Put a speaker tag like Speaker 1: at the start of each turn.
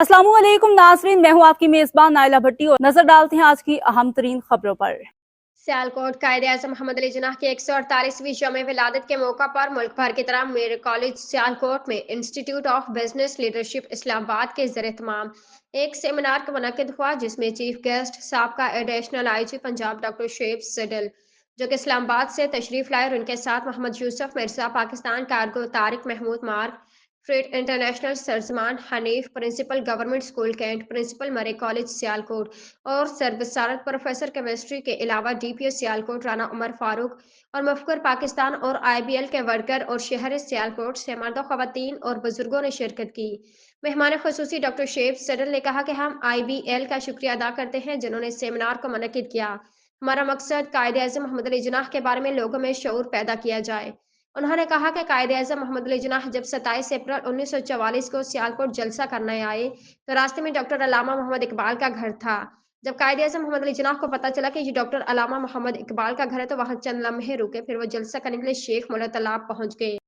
Speaker 1: अस्सलाम वालेकुम नाज़रीन, मैं हूँ आपकी मेज़बान नाइला भट्टी और नजर डालते हैं आज की अहम तरीन खबरों पर।
Speaker 2: सियालकोट कायदे-आज़म मोहम्मद अली जिन्नाह की 148वीं जमे विलादत के मौका पर मुल्क भर की तरह मेरे कॉलेज सियालकोट में institute of business leadership Islamabad के ज़ेर-ए-तमाम एक सेमिनार का मुनक्किद हुआ, जिसमें चीफ गेस्ट साबका additional IG Punjab doctor Shoaib Sidal, जो कि इस्लामाबाद से तशरीफ लाए, और उनके साथ Mohammad Yousuf Mirza, Pakistan cargo, Tariq Mahmood mark freight international, Sarzaman Hanif, principal government school cantt, principal Murray college Sialkot और सरबसारत प्रोफेसर केमिस्ट्री के अलावा डीपीओ सियालकोट राना उमर फारूक और मफकर पाकिस्तान और आईबीएल के वर्कर और शहर सियालकोट से मर्द, खवातीन और बुजुर्गों ने शिरकत की। मेहमान खसूसी डॉक्टर शेब सडल ने कहा कि हम आईबीएल का शुक्रिया अदा करते हैं, जिन्होंने इस सेमिनार को मुनक्किद किया। हमारा मकसद कायदे आज़म मोहम्मद अली जिन्नाह के बारे में लोगों में शऊर पैदा किया जाए। उन्होंने कहा कि कायदे-आज़म मोहम्मद अली जिन्नाह जब 27 अप्रैल 1944 को सियालकोट जलसा करने आए, तो रास्ते में डॉक्टर अल्लामा मोहम्मद इकबाल का घर था। जब कायदे-आज़म मोहम्मद अली जिन्नाह को पता चला कि ये डॉक्टर अल्लामा मोहम्मद इकबाल का घर है, तो वहाँ चंद लम्हे रुके, फिर वो जलसा करने के लिए शेख मुअल्ला तालाब पहुँच गए।